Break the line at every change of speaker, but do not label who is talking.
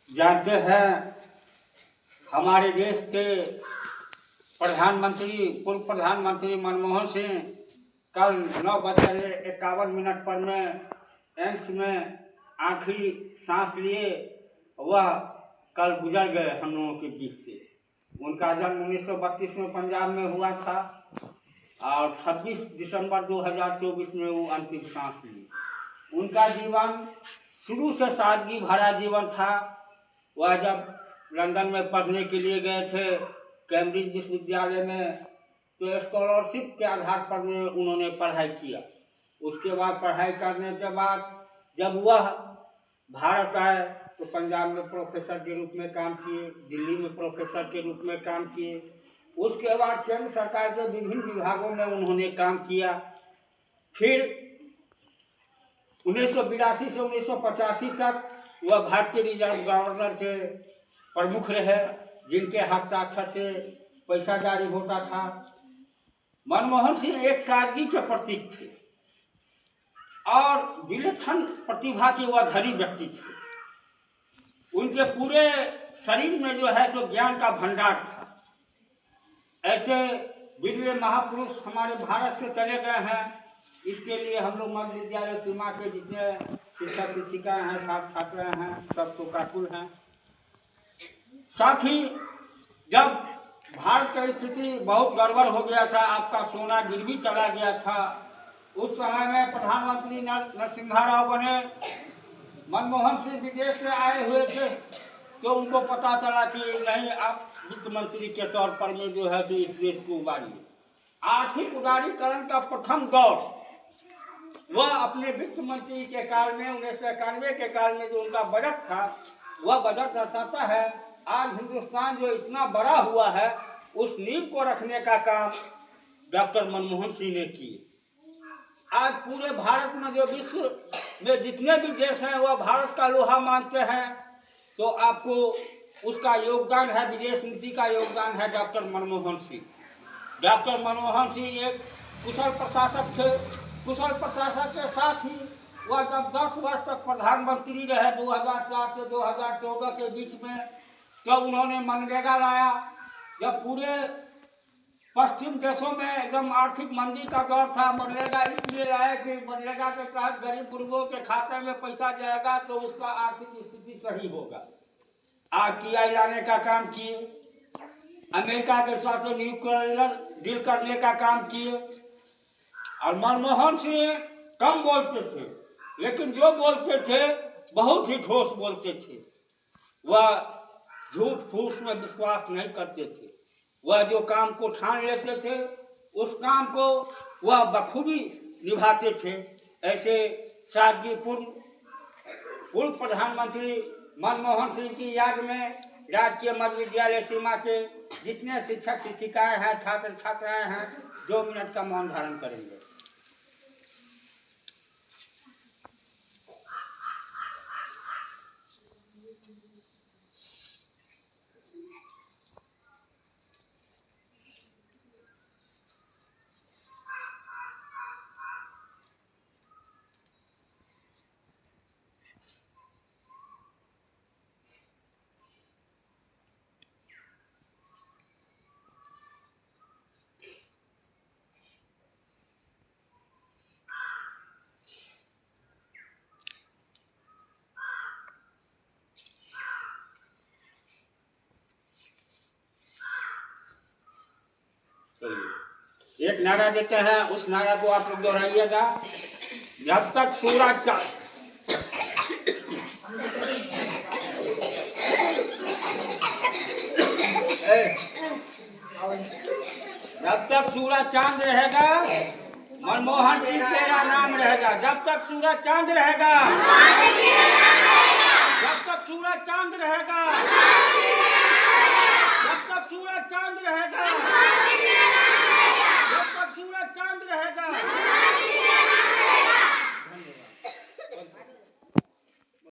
जानते हैं हमारे देश के प्रधानमंत्री पूर्व प्रधानमंत्री मनमोहन सिंह कल 9:51 पर में एम्स में आखिरी सांस लिए वह कल गुजर गए हम लोगों के बीच से। उनका जन्म 1932 में पंजाब में हुआ था और 26 दिसंबर 2024 में वो अंतिम सांस ली। उनका जीवन शुरू से सादगी भरा जीवन था। वह जब लंदन में पढ़ने के लिए गए थे कैम्ब्रिज विश्वविद्यालय में, तो स्कॉलरशिप के आधार पर में उन्होंने पढ़ाई किया। उसके बाद पढ़ाई करने के बाद जब वह भारत आए तो पंजाब में प्रोफेसर के रूप में काम किए, दिल्ली में प्रोफेसर के रूप में काम किए। उसके बाद केंद्र सरकार के विभिन्न विभागों में उन्होंने काम किया। फिर 1982 से 1985 तक वह भारतीय रिजर्व गवर्नर के प्रमुख रहे, जिनके हस्ताक्षर से पैसा जारी होता था। मनमोहन सिंह एक सादगी के प्रतीक थे और विलक्षण प्रतिभा के वह धनी व्यक्ति थे। उनके पूरे शरीर में जो है सो ज्ञान का भंडार था। ऐसे विरले महापुरुष हमारे भारत से चले गए हैं। इसके लिए हम लोग मध्य विद्यालय सीमा के जितने शिक्षक शिक्षिकाएँ हैं, छात्र छात्राएँ हैं, सब शोकाकुल हैं। साथ ही जब भारत की स्थिति बहुत गड़बड़ हो गया था, आपका सोना गिरवी चला गया था, उस समय में प्रधानमंत्री नरसिम्हा राव बने। मनमोहन सिंह विदेश से आए हुए थे तो उनको पता चला कि नहीं, आप वित्त मंत्री के तौर पर में जो है तो इस देश को उबारिए। आर्थिक उदारीकरण का प्रथम दौर वह अपने वित्त मंत्री के काल में 1991 के काल में जो उनका बजट था, वह बजट दर्शाता है आज हिंदुस्तान जो इतना बड़ा हुआ है, उस नींव को रखने का काम डॉक्टर मनमोहन सिंह ने किए। आज पूरे भारत में जो विश्व में जितने भी देश हैं वह भारत का लोहा मानते हैं, तो आपको उसका योगदान है, विदेश नीति का योगदान है डॉक्टर मनमोहन सिंह। डॉक्टर मनमोहन सिंह एक कुशल प्रशासक थे। कुशल प्रशासक के साथ ही वह जब 10 वर्ष तक प्रधानमंत्री रहे 2004 से 2014 के बीच में, तब उन्होंने मनरेगा लाया। जब पूरे पश्चिम देशों में एकदम आर्थिक मंदी का दौर था, मनरेगा इसलिए लाया कि मनरेगा के तहत गरीब गुरबों के खाते में पैसा जाएगा तो उसका आर्थिक स्थिति सही होगा। RTI लाने का काम किए, अमेरिका के साथ न्यूक्लियर डील करने का काम किए। और मनमोहन सिंह कम बोलते थे, लेकिन जो बोलते थे बहुत ही ठोस बोलते थे। वह झूठ फूस में विश्वास नहीं करते थे। वह जो काम को ठान लेते थे उस काम को वह बखूबी निभाते थे। ऐसे सादगीपूर्ण पूर्व प्रधानमंत्री मनमोहन सिंह की याद में राजकीय मध्य विद्यालय सीमा के जितने शिक्षक शिक्षिकाएं हैं, छात्र छात्राएं हैं, 2 मिनट का मौन धारण करेंगे। एक नारा देते हैं, उस नारा को आप लोग दोहराइएगा। जब तक सूरज चांद रहेगा, मनमोहन सिंह तेरा नाम रहेगा। जब तक सूरज चांद रहेगा, जब तक सूरज चांद रहेगा।